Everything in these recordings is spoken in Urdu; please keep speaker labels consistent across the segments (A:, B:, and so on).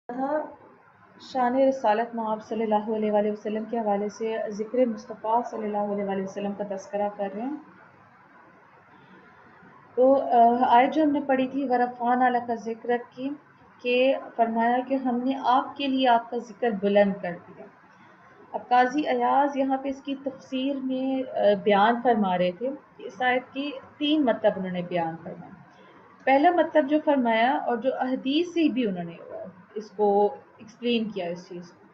A: تھا شان رسالت مآب صلی اللہ علیہ وآلہ وسلم کے حوالے سے ذکر مصطفیٰ صلی اللہ علیہ وآلہ وسلم کا تذکرہ کر رہے ہیں. تو آیت جو ہم نے پڑھی تھی ورفعنا لک ذکرک کی، کہ فرمایا کہ ہم نے آپ کے لیے آپ کا ذکر بلند کر دیا. اب قاضی ایاز یہاں پہ اس کی تفسیر میں بیان فرما رہے تھے کہ اس آیت کی 3 مطلب انہوں نے بیان فرمائے. پہلا مطلب جو فرمایا اور جو احادیث سے بھی انہوں نے اس کو ایکسپلین کیا اس چیز کو،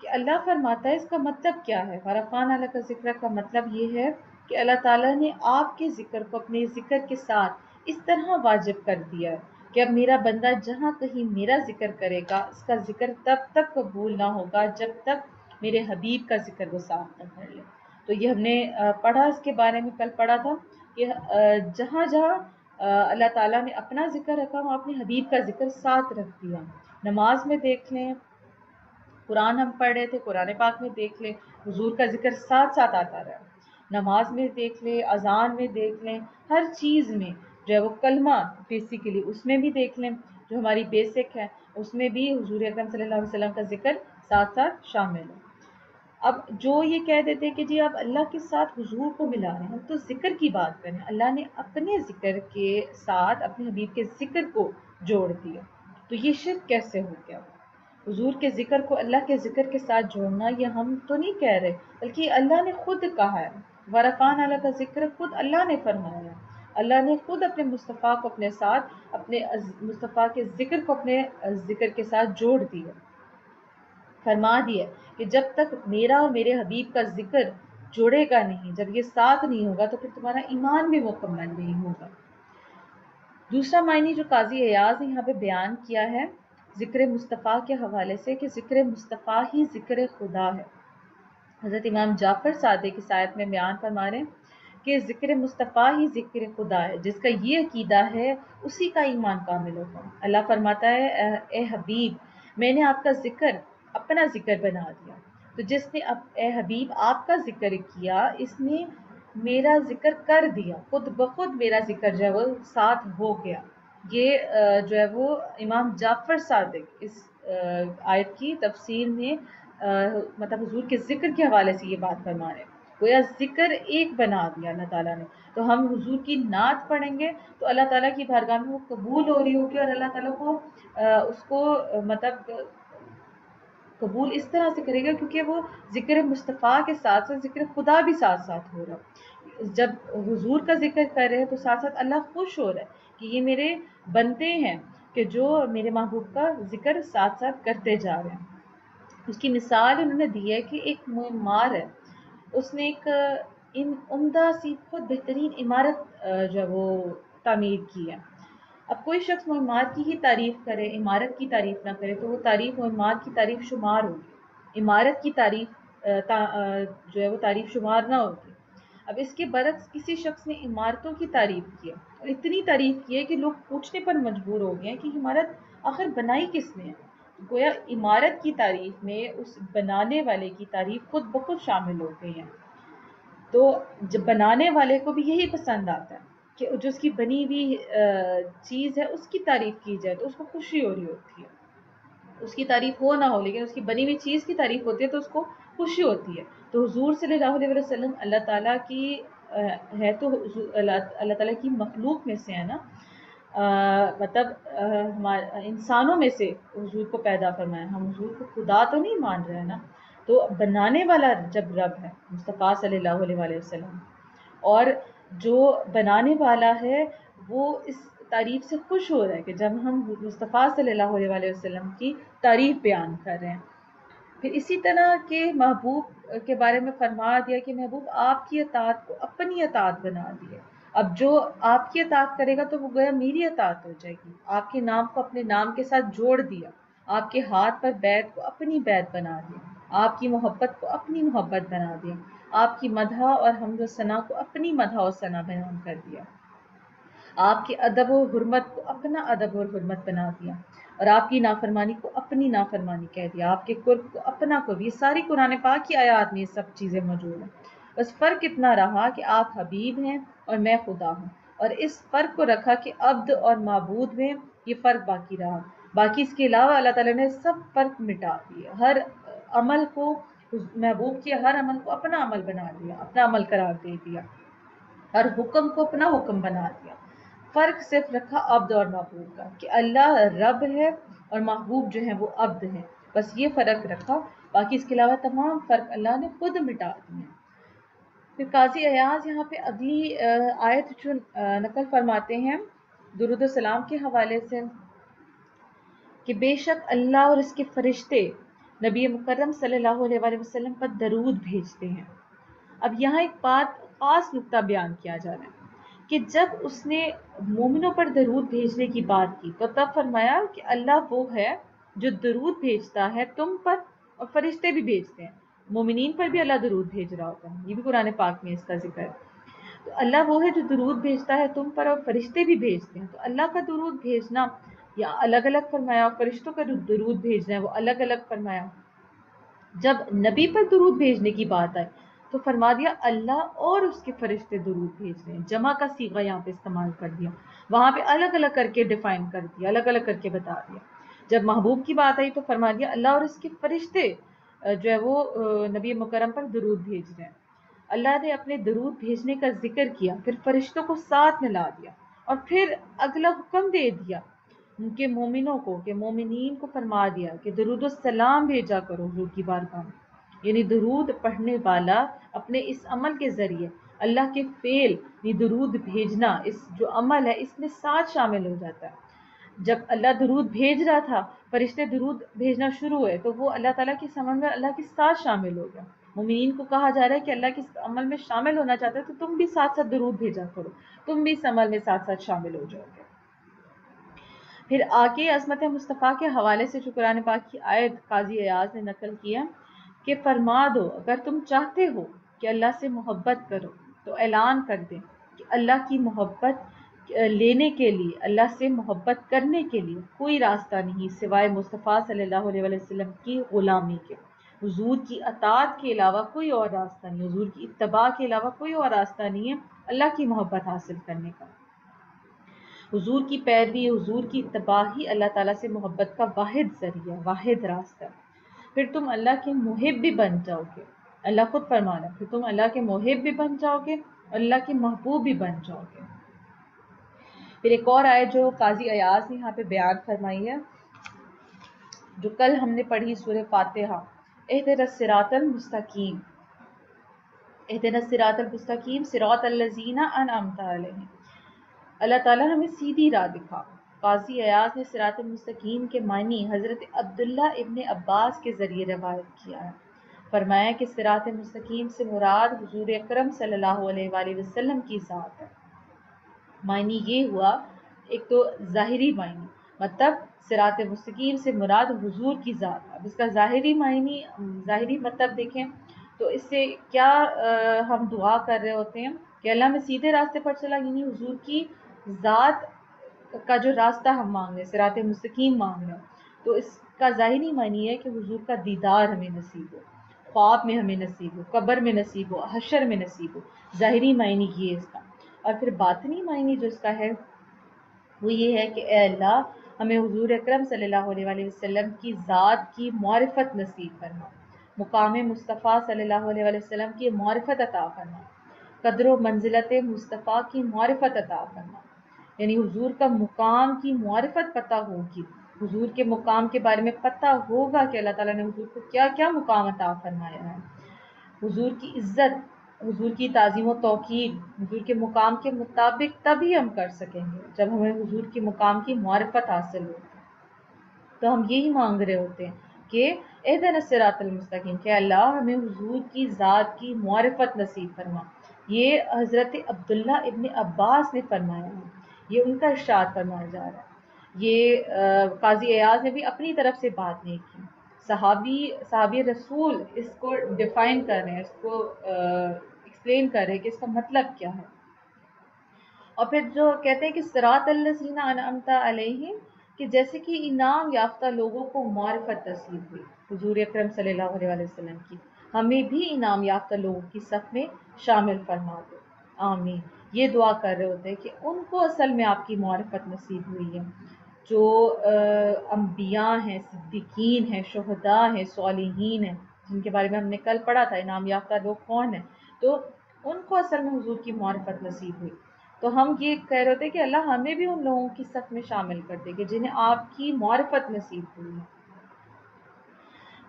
A: کہ اللہ فرماتا ہے اس کا مطلب کیا ہے. ورفعنا لک ذکرک کا مطلب یہ ہے کہ اللہ تعالیٰ نے آپ کے ذکر کو اپنے ذکر کے ساتھ اس طرح واجب کر دیا ہے کہ اب میرا بندہ جہاں کہیں میرا ذکر کرے گا اس کا ذکر تب تک قبول نہ ہوگا جب تک میرے حبیب کا ذکر وہ ساتھ نہ کر لے. تو یہ ہم نے پڑھا، اس کے بارے میں کل پڑھا تھا کہ جہاں جہاں اللہ تعالیٰ نے اپنا ذکر رکھا وہاں اپنے حبیب کا ذکر ساتھ رکھ دیا. نماز میں دیکھ لیں، قرآن ہم پڑھ رہے تھے، قرآن پاک میں دیکھ لیں حضور کا ذکر ساتھ ساتھ آتا رہا. نماز میں دیکھ لیں، اذان میں دیکھ لیں، ہر چیز میں جو ہے وہ کلمہ بیسیکلی اس میں بھی دیکھ لیں جو ہماری بیسک ہے، اس میں بھی حضور اکرم صلی اللہ علیہ وسلم کا ذکر ساتھ ساتھ شامل ہے. اب جو یہ کہہ دیتے کہ جی آپ اللہ کے ساتھ حضور کو ملا رہے ہیں، تو ذکر کی بات کریں. اللہ نے اپنے ذکر کے ساتھ اپنے حبیب کے ذکر کو جوڑ دیا، تو یہ شرک کیسے ہو گیا؟ حضور کے ذکر کو اللہ کے ذکر کے ساتھ جوڑنا یہ ہم تو نہیں کہہ رہے، بلکہ اللہ نے خود کہا ہے. ورفعنا لک ذکر خود اللہ نے فرمایا ہے. اللہ نے خود اپنے مصطفیٰ کو اپنے ساتھ، اپنے مصطفیٰ کے ذکر کو اپنے ذکر کے ساتھ جوڑ دیا، فرما دیا کہ جب تک میرا اور میرے حبیب کا ذکر جوڑے گا نہیں، جب یہ ساتھ نہیں ہوگا تو پھر تمہارا ایمان بھی مکمل نہیں ہوگا. دوسرا معنی جو قاضی ایاز نے یہاں پہ بیان کیا ہے ذکر مصطفیٰ کے حوالے سے، کہ ذکر مصطفیٰ ہی ذکر خدا ہے. حضرت امام جعفر صادق اس آیت میں بیان فرما رہے ہیں کہ ذکر مصطفیٰ ہی ذکر خدا ہے. جس کا یہ عقیدہ ہے اسی کا ایمان کامل ہوگا. اللہ فرماتا ہے اے حبیب میں نے آپ کا ذکر اپنا ذکر بنا دیا. تو جس نے اے حبیب آپ کا ذکر کیا، اس نے میرا ذکر کر دیا، خود بخود میرا ذکر جو ہے وہ ساتھ ہو گیا. یہ جو ہے وہ امام جعفر صادق اس آیت کی تفسیر میں مطلب حضور کے ذکر کے حوالے سے یہ بات فرما رہے ہیں. گویا ذکر ایک بنا دیا اللہ تعالیٰ نے. تو ہم حضور کی نعت پڑھیں گے تو اللہ تعالیٰ کی بارگاہ میں وہ قبول ہو رہی ہوگی، اور اللہ تعالیٰ کو اس کو مطلب قبول اس طرح سے کرے گا کیونکہ وہ ذکر مصطفیٰ کے ساتھ ساتھ ذکر خدا بھی ساتھ ساتھ ہو رہا. جب حضور کا ذکر کر رہے ہیں تو ساتھ ساتھ اللہ خوش ہو رہا ہے کہ یہ میرے بندے ہیں کہ جو میرے محبوب کا ذکر ساتھ ساتھ کرتے جا رہے ہیں. اس کی مثال انہوں نے دی ہے کہ ایک معمار ہے، اس نے ایک عمدہ سی بہت بہترین عمارت جو ہے وہ تعمیر کی ہے. اب کوئی شخص معمار کی ہی تعریف کرے، عمارت کی تعریف نہ کرے، تو وہ تعریف معمار کی تعریف شمار ہوگی، عمارت کی تعریف جو ہے وہ تعریف شمار نہ ہوگی. اب اس کے برعکس کسی شخص نے عمارتوں کی تعریف کی ہے، اور اتنی تعریف کی ہے کہ لوگ پوچھنے پر مجبور ہو گئے ہیں کہ عمارت آخر بنائی کس نے ہے. گویا عمارت کی تعریف میں اس بنانے والے کی تعریف خود بخود شامل ہو گئی ہے. تو جب بنانے والے کو بھی یہی پسند آتا ہے کہ جو اس کی بنی ہوئی چیز ہے اس کی تعریف کی جائے تو اس کو خوشی ہو رہی ہوتی ہے. اس کی تعریف ہو نہ ہو لیکن اس کی بنی ہوئی چیز کی تعریف ہوتی ہے تو اس کو خوشی ہوتی ہے. تو حضور صلی اللہ علیہ وسلم اللہ تعالیٰ کی ہے، تو اللہ تعالیٰ کی مخلوق میں سے ہے نا، مطلب انسانوں میں سے حضور کو پیدا فرمایا. ہم حضور کو خدا تو نہیں مان رہے ہیں نا. تو بنانے والا جب رب ہے مصطفیٰ صلی اللہ علیہ وآلہ وسلم، اور جو بنانے والا ہے وہ اس تعریف سے خوش ہو رہا ہے کہ جب ہم مصطفیٰ صلی اللہ علیہ وآلہ وسلم کی تعریف بیان کر رہے ہیں. پھر اسی طرح کے محبوب کے بارے میں فرما دیا کہ محبوب آپ کی اطاعت کو اپنی اطاعت بنا دیے. اب جو آپ کی اطاعت کرے گا تو وہ گویا میری اطاعت ہو جائے گی. آپ کے نام کو اپنے نام کے ساتھ جوڑ دیا، آپ کے ہاتھ پر بیعت کو اپنی بیعت بنا دیا، آپ کی محبت کو اپنی محبت بنا دیا، آپ کی مدح اور حمد و ثنا کو اپنی مدح و ثنا بیان کر دیا، آپ کے ادب و حرمت کو اپنا ادب اور حرمت بنا دیا، اور آپ کی نافرمانی کو اپنی نافرمانی کہہ دیا، آپ کے قرب کو اپنا قرب. یہ ساری قرآن پاک کی آیات میں یہ سب چیزیں موجود ہیں. بس فرق اتنا رہا کہ آپ حبیب ہیں اور میں خدا ہوں، اور اس فرق کو رکھا کہ عبد اور معبود میں یہ فرق باقی رہا. باقی اس کے علاوہ اللہ تعالیٰ نے سب فرق مٹا دیا، ہر عمل کو، محبوب کے ہر عمل کو اپنا عمل بنا دیا، اپنا عمل قرار دے دیا، ہر حکم کو اپنا حکم بنا دیا۔ فرق صرف رکھا عبد اور محبوب کا کہ اللہ رب ہے اور محبوب جو ہے وہ عبد ہے، بس یہ فرق رکھا، باقی اس کے علاوہ تمام فرق اللہ نے خود مٹا دیے۔ پھر قاضی ایاز یہاں پہ اگلی آیت جو نقل فرماتے ہیں درود السلام کے حوالے سے کہ بے شک اللہ اور اس کے فرشتے نبی مکرم صلی اللہ علیہ وآلہ وسلم پر درود بھیجتے ہیں۔ اب یہاں ایک بات خاص نقطہ بیان کیا جا رہا ہے کہ جب اس نے مومنوں پر درود بھیجنے کی بات کی تو تب فرمایا کہ اللہ وہ ہے جو درود بھیجتا ہے تم پر، اور فرشتے بھی بھیجتے ہیں، مومنین پر بھی اللہ درود بھیج رہا ہوتا ہے، یہ بھی قرآن پاک میں اس کا ذکر ہے۔ تو اللہ وہ ہے جو درود بھیجتا ہے تم پر اور فرشتے بھی بھیجتے ہیں، تو اللہ کا درود بھیجنا یا الگ الگ فرمایا، اور فرشتوں کا درود بھیجنا ہے وہ الگ الگ فرمایا۔ جب نبی پر درود بھیجنے کی بات آئی تو فرما دیا اللہ اور اس کے فرشتے درود بھیج رہے ہیں، جمع کا صیغہ یہاں پہ استعمال کر دیا، وہاں پہ الگ الگ کر کے ڈیفائن کر دیا، الگ الگ کر کے بتا دیا۔ جب محبوب کی بات آئی تو فرما دیا اللہ اور اس کے فرشتے جو ہے وہ نبی مکرم پر درود بھیج رہے ہیں۔ اللہ نے اپنے درود بھیجنے کا ذکر کیا، پھر فرشتوں کو ساتھ ملا دیا، اور پھر اگلا حکم دے دیا کہ مومنوں کو، کہ مومنین کو فرما دیا کہ درود السلام بھیجا کرو حضور کی بارگاہ میں، یعنی درود پڑھنے والا اپنے اس عمل کے ذریعے اللہ کے فعل یعنی درود بھیجنا، اس جو عمل ہے اس میں ساتھ شامل ہو جاتا ہے۔ جب اللہ درود بھیج رہا تھا، فرشتے درود بھیجنا شروع ہوئے تو وہ اللہ تعالیٰ کی عمل میں اللہ کے ساتھ شامل ہو گیا۔ مومنین کو کہا جا رہا ہے کہ اللہ کے عمل میں شامل ہونا چاہتے ہیں تو تم بھی ساتھ ساتھ درود بھیجا کرو، تم بھی اس عمل میں ساتھ ساتھ شامل ہو جاؤ گے۔ پھر آگے عظمت مصطفیٰ کے حوالے سے جو قرآن پاک کی آیت قاضی ایاز نے نقل کیا کہ فرما دو اگر تم چاہتے ہو کہ اللہ سے محبت کرو تو اعلان کر دیں کہ اللہ کی محبت لینے کے لیے، اللہ سے محبت کرنے کے لیے کوئی راستہ نہیں سوائے مصطفیٰ صلی اللہ علیہ وسلم کی غلامی کے۔ حضور کی اطاعت کے علاوہ کوئی اور راستہ نہیں، حضور کی اتباع کے علاوہ کوئی اور راستہ نہیں ہے اللہ کی محبت حاصل کرنے کا۔ حضور کی پیروی، حضور کی اتباع ہی اللہ تعالیٰ سے محبت کا واحد ذریعہ، واحد راستہ۔ پھر تم اللہ کے محب بھی بن جاؤ گے، اللہ خود فرمانا، پھر تم اللہ کے محب بھی بن جاؤ گے اور اللہ کے محبوب بھی بن جاؤ گے۔ پھر ایک اور آیت جو قاضی ایاز نے یہاں پہ بیان فرمائی ہے، جو کل ہم نے پڑھی سورہ فاتحہ، اہدنا الصراط المستقیم، اہدنا الصراط المستقیم صراط الذین انعمت علیہم، اللہ تعالیٰ ہمیں سیدھی راہ دکھا۔ قاضی ایاز نے صراط المستقیم کے معنی حضرت عبداللہ ابن عباس کے ذریعے روایت کیا ہے۔ فرمایا کہ صراط مستقیم سے مراد حضور اکرم صلی اللہ علیہ وآلہ وسلم کی ذات ہے۔ معنی یہ ہوا، ایک تو ظاہری معنی، مطلب صراط مستقیم سے مراد حضور کی ذات ہے۔ اب اس کا ظاہری معنی، ظاہری مطلب دیکھیں تو اس سے کیا ہم دعا کر رہے ہوتے ہیں کہ اللہ میں سیدھے راستے پر چلا، یعنی حضور کی ذات کا جو راستہ ہم مانگ رہے ہیں، صراط مستقیم مانگ رہے ہیں، تو اس کا ظاہری معنی ہے کہ حضور کا دیدار ہمیں نصیب ہو، خواب میں ہمیں نصیب ہو، قبر میں نصیب ہو، حشر میں نصیب ہو، ظاہری معنی یہ ہے اس کا۔ اور پھر باطنی معنی جو اس کا ہے وہ یہ ہے کہ اے اللہ ہمیں حضور اکرم صلی اللہ علیہ وآلہ وسلم کی ذات کی معرفت نصیب فرما، مقام مصطفیٰ صلی اللہ علیہ وآلہ وسلم کی معرفت عطا فرما، قدر و منزلت مصطفیٰ کی معرفت عطا فرما، یعنی حضور کا مقام کی معرفت پتہ ہوگی، حضور کے مقام کے بارے میں پتہ ہوگا کہ اللہ تعالیٰ نے حضور کو کیا کیا مقام عطا فرمایا ہے، حضور کی عزت، حضور کی تعظیم و توقیر حضور کے مقام کے مطابق تبھی ہم کر سکیں گے جب ہمیں حضور کے مقام کی معرفت حاصل ہو۔ تو ہم یہی مانگ رہے ہوتے ہیں کہ اہدنا الصراط المستقیم، کہ اللہ ہمیں حضور کی ذات کی معرفت نصیب فرما۔ یہ حضرت عبداللہ ابن عباس نے فرمایا ہے، یہ ان کا ارشاد فرمایا جا رہا ہے، یہ قاضی ایاز نے بھی اپنی طرف سے بات نہیں کی، صحابی رسول اس کو ڈیفائن کر رہے ہیں، اس کو ایکسپلین کر رہے ہیں کہ اس کا مطلب کیا ہے۔ اور پھر جو کہتے ہیں کہ صراط الذین انعمت علیہم، کہ جیسے کہ انعام یافتہ لوگوں کو معرفت نصیب ہوئی حضور اکرم صلی اللہ علیہ وسلم کی، ہمیں بھی انعام یافتہ لوگوں کی صف میں شامل فرما دو، آمین۔ یہ دعا کر رہے ہوتے ہیں کہ ان کو اصل میں آپ کی معرفت نصیب ہوئی ہے جو انبیاء ہیں، صدیقین ہیں، شہداء ہیں، صالحین ہیں، جن کے بارے میں ہم نے کل پڑھا تھا انعام یافتہ لوگ کون ہیں، تو ان کو اصل میں حضور کی معرفت نصیب ہوئی. تو ہم یہ کہہ رہے تھے کہ اللہ ہمیں بھی ان لوگوں کی صف میں شامل کر دے کہ جنہیں آپ کی معرفت نصیب ہوئی ہے.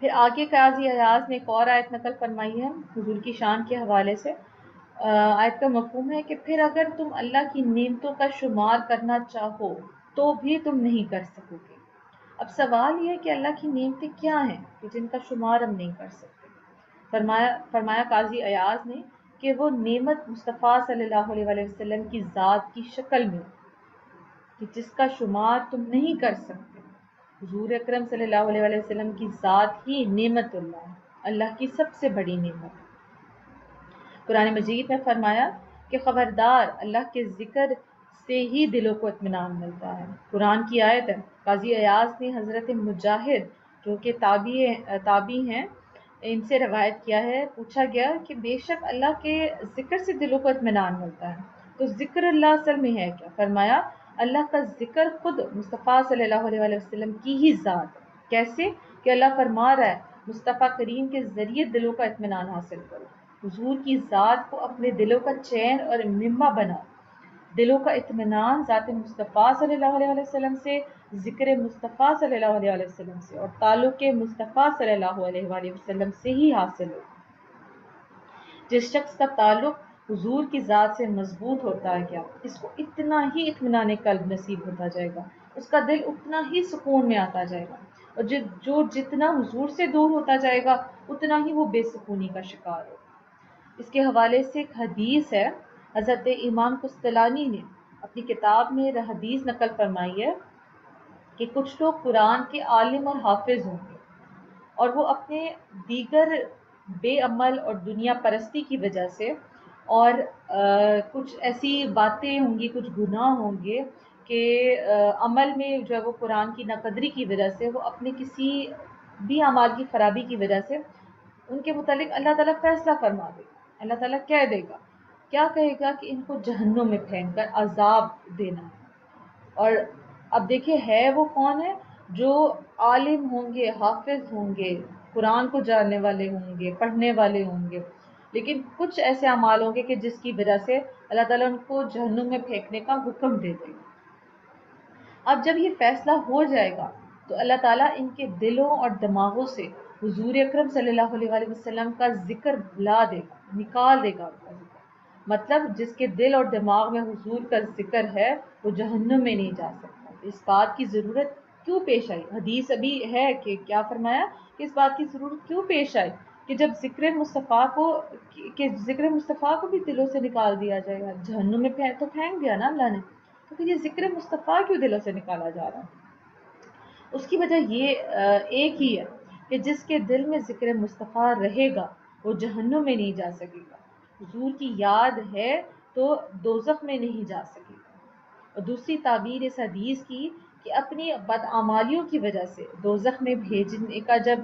A: پھر آگے قاضی ایاز نے ایک اور آیت نقل فرمائی ہے حضور کی شان کے حوالے سے. آیت کا مفہوم ہے کہ پھر اگر تم اللہ کی نعمتوں کا شمار کرنا چاہو تو بھی تم نہیں کر سکو گے. اب سوال یہ ہے کہ اللہ کی نعمتیں کیا ہیں کہ جن کا شمار ہم نہیں کر سکتے. فرمایا قاضی ایاز نے کہ وہ نعمت مصطفیٰ صلی اللہ علیہ وآلہ وسلم کی ذات کی شکل میں کہ جس کا شمار تم نہیں کر سکتے. حضور اکرم صلی اللہ علیہ وآلہ وسلم کی ذات ہی نعمت اللہ ہے، اللہ کی سب سے بڑی نعمت. قرآن مجید میں فرمایا کہ خبردار اللہ کے ذکر سے ہی دلوں کو اطمینان ملتا ہے. قرآن کی آیت ہے. قاضی ایاز نے حضرت مجاہد جو کہ تابعی ہیں ان سے روایت کیا ہے، پوچھا گیا کہ بے شک اللہ کے ذکر سے دلوں کو اطمینان ملتا ہے تو ذکر اللہ اصل میں ہے کیا؟ فرمایا اللہ کا ذکر خود مصطفیٰ صلی اللہ علیہ وآلہ وسلم کی ہی ذات. کیسے کہ اللہ فرما رہا ہے مصطفیٰ کریم کے ذریعے دلوں کا اطمینان حاصل کرو. حضور کی ذات کو اپنے دلوں کا چین اور مما بنا. دلوں کا اطمینان ذات مصطفیٰ صلی اللہ علیہ وسلم سے، ذکر مصطفیٰ صلی اللہ علیہ وسلم سے اور تعلق مصطفیٰ صلی اللہ علیہ وسلم سے ہی حاصل ہو. جس شخص کا تعلق حضور کی ذات سے مضبوط ہوتا ہے کیا اس کو اتنا ہی اطمینان قلب نصیب ہوتا جائے گا، اس کا دل اتنا ہی سکون میں آتا جائے گا، اور جو جتنا حضور سے دور ہوتا جائے گا اتنا ہی وہ بے سکونی کا شکار ہوگا. اس کے حوالے سے ایک حدیث ہے، حضرت امام قسطلانی نے اپنی کتاب میں حدیث نقل فرمائی ہے کہ کچھ لوگ قرآن کے عالم اور حافظ ہوں گے اور وہ اپنے دیگر بے عمل اور دنیا پرستی کی وجہ سے اور کچھ ایسی باتیں ہوں گی، کچھ گناہ ہوں گے کہ عمل میں جو ہے وہ قرآن کی ناقدری کی وجہ سے وہ اپنے کسی بھی اعمال کی خرابی کی وجہ سے ان کے متعلق اللہ تعالیٰ فیصلہ فرما دے گا. اللہ تعالیٰ کہہ دے گا، کیا کہے گا کہ ان کو جہنم میں پھینک کر عذاب دینا ہے. اور اب دیکھیں ہے وہ کون ہے؟ جو عالم ہوں گے، حافظ ہوں گے، قرآن کو جاننے والے ہوں گے، پڑھنے والے ہوں گے، لیکن کچھ ایسے اعمال ہوں گے کہ جس کی وجہ سے اللہ تعالیٰ ان کو جہنم میں پھینکنے کا حکم دے دے گا. اب جب یہ فیصلہ ہو جائے گا تو اللہ تعالیٰ ان کے دلوں اور دماغوں سے حضور اکرم صلی اللہ علیہ وآلہ وسلم کا ذکر بھلا دے گا، نکال دے گا ان کا ذکر. مطلب جس کے دل اور دماغ میں حضور کا ذکر ہے وہ جہنم میں نہیں جا سکتا. اس بات کی ضرورت کیوں پیش آئی؟ حدیث ابھی ہے کہ کیا فرمایا کہ اس بات کی ضرورت کیوں پیش آئی کہ جب ذکر مصطفیٰ کو بھی دلوں سے نکال دیا جائے گا، جہنم میں تو پھینک دیا نا اللہ نے، تو پھر یہ ذکر مصطفیٰ کیوں دلوں سے نکالا جا رہا ہے؟ اس کی وجہ یہ ایک ہی ہے کہ جس کے دل میں ذکر مصطفیٰ رہے گا وہ جہنم میں نہیں جا سکے گا. حضور کی یاد ہے تو دوزخ میں نہیں جا سکے گا. اور دوسری تعبیر اس حدیث کی کہ اپنی بدعمالیوں کی وجہ سے دوزخ میں بھیجنے کا جب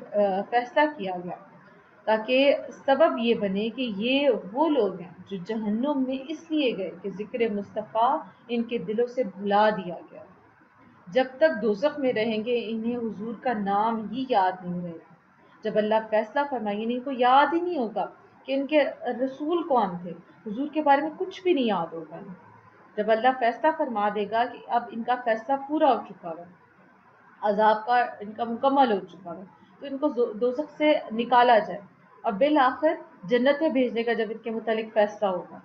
A: فیصلہ کیا گیا تاکہ سبب یہ بنے کہ یہ وہ لوگ ہیں جو جہنم میں اس لیے گئے کہ ذکر مصطفیٰ ان کے دلوں سے بھلا دیا گیا. جب تک دوزخ میں رہیں گے انہیں حضور کا نام ہی یاد نہیں رہے گا. جب اللہ فیصلہ فرمائے ان کو یاد ہی نہیں ہوگا کہ ان کے رسول کون تھے، حضور کے بارے میں کچھ بھی نہیں یاد ہوگا. جب اللہ فیصلہ فرما دے گا کہ اب ان کا فیصلہ پورا ہو چکا ہے، عذاب کا ان کا مکمل ہو چکا ہے، تو ان کو دوزخ سے نکالا جائے اور بالآخر جنت میں بھیجنے کا جب ان کے متعلق فیصلہ ہوگا،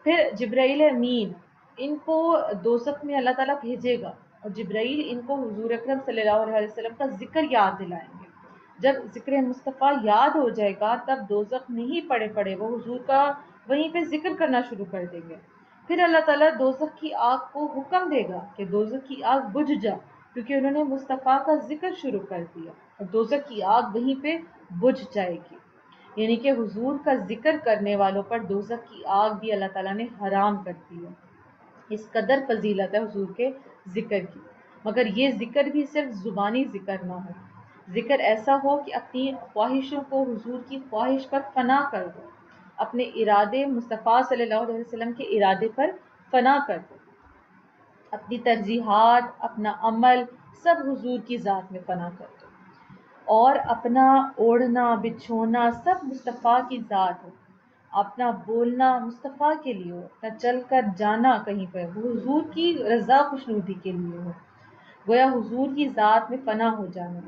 A: پھر جبرائیل امین ان کو دوزخ میں اللہ تعالیٰ بھیجے گا اور جبرائیل ان کو حضور اکرم صلی اللہ علیہ وسلم کا ذکر یاد دلائیں گے. جب ذکر مصطفیٰ یاد ہو جائے گا تب دوزخ نہیں پڑے وہ حضور کا وہیں پہ ذکر کرنا شروع کر دیں گے. پھر اللہ تعالیٰ دوزخ کی آگ کو حکم دے گا کہ دوزخ کی آگ بجھ جا، کیونکہ انہوں نے مصطفیٰ کا ذکر شروع کر دیا، اور دوزخ کی آگ وہیں پہ بجھ جائے گی. یعنی کہ حضور کا ذکر کرنے والوں پر دوزخ کی آگ بھی اللہ تعالیٰ نے حرام کر دی ہے. اس قدر فضیلت ہے حضور کے ذکر کی. مگر یہ ذکر بھی صرف زبانی ذکر نہ ہو، ذکر ایسا ہو کہ اپنی خواہشوں کو حضور کی خواہش پر فنا کر دو، اپنے ارادے مصطفیٰ صلی اللہ علیہ وسلم کے ارادے پر فنا کر دو. اپنی ترجیحات، اپنا عمل سب حضور کی ذات میں فنا کر دو، اور اپنا اوڑھنا بچھونا سب مصطفیٰ کی ذات ہو، اپنا بولنا مصطفیٰ کے لیے ہو، اپنا چل کر جانا کہیں پہ وہ حضور کی رضا خوشنودی کے لیے ہو، گویا حضور کی ذات میں فنا ہو جانا۔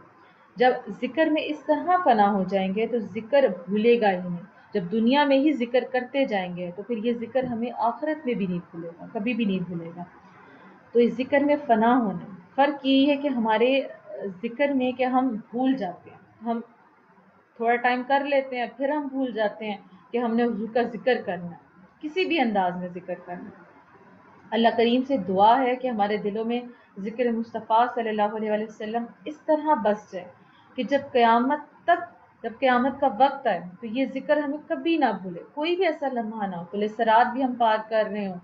A: جب ذکر میں اس طرح فنا ہو جائیں گے تو ذکر بھولے گا ہی نہیں، جب دنیا میں ہی ذکر کرتے جائیں گے تو پھر یہ ذکر ہمیں آخرت میں بھی نہیں بھولے گا، کبھی بھی نہیں بھولے گا۔ تو اس ذکر میں فنا ہونا، فرق یہی ہے کہ ہمارے ذکر میں کہ ہم بھول جاتے ہیں، ہم تھوڑا ٹائم کر لیتے ہیں پھر ہم بھول جاتے ہیں کہ ہم نے حضور کا ذکر کرنا ہے، کسی بھی انداز میں ذکر کرنا ہے۔ اللہ کریم سے دعا ہے کہ ہمارے دلوں میں ذکر مصطفیٰ صلی اللہ علیہ وسلم اس طرح بس جائے کہ جب قیامت کا وقت آئے تو یہ ذکر ہمیں کبھی نہ بھولے، کوئی بھی ایسا لمحہ نہ ہو، پل صراط بھی ہم پار کر رہے ہوں،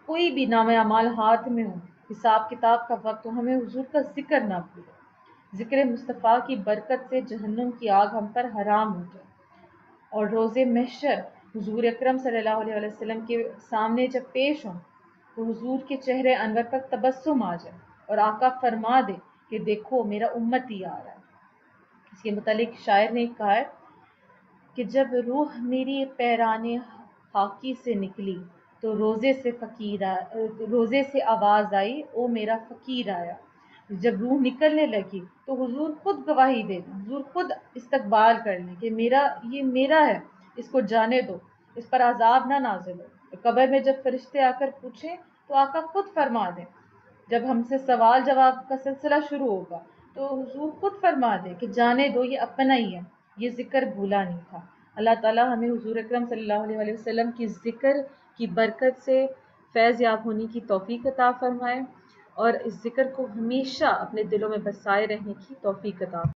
A: کوئی بھی نام اعمال ہاتھ میں ہو، حساب کتاب کا وقت ہو، ہمیں حضور کا ذکر نہ بھولے، ذکر مصطفیٰ کی برکت سے جہنم کی آگ ہم پر حرام ہو جائے، اور روز محشر حضور اکرم صلی اللہ علیہ وسلم کے سامنے جب پیش ہوں تو حضور کے چہرے انور پر تبسم آ جائے اور آقا فرما دے کہ دیکھو میرا امتی آ رہا ہے۔ اس کے متعلق شاعر نے کہا ہے کہ جب روح میری پیران خاکی سے نکلی تو روزے سے آواز آئی او میرا فقیر آیا۔ جب روح نکلنے لگی تو حضور خود گواہی دے دیں، حضور خود استقبال کر لیں کہ یہ میرا ہے، اس کو جانے دو، اس پر عذاب نہ نازل ہو۔ قبر میں جب فرشتے آ کر پوچھیں تو آقا خود فرما دیں، جب ہم سے سوال جواب کا سلسلہ شروع ہوگا تو حضور خود فرما دے کہ جانے دو یہ اپنا ہی ہے، یہ ذکر بھولا نہیں تھا۔ اللہ تعالیٰ ہمیں حضور اکرم صلی اللہ علیہ وسلم کی ذکر کی برکت سے فیض یاب ہونے کی توفیق عطا فرمائے، اور اس ذکر کو ہمیشہ اپنے دلوں میں بسائے رہنے کی توفیق عطا فرمائے۔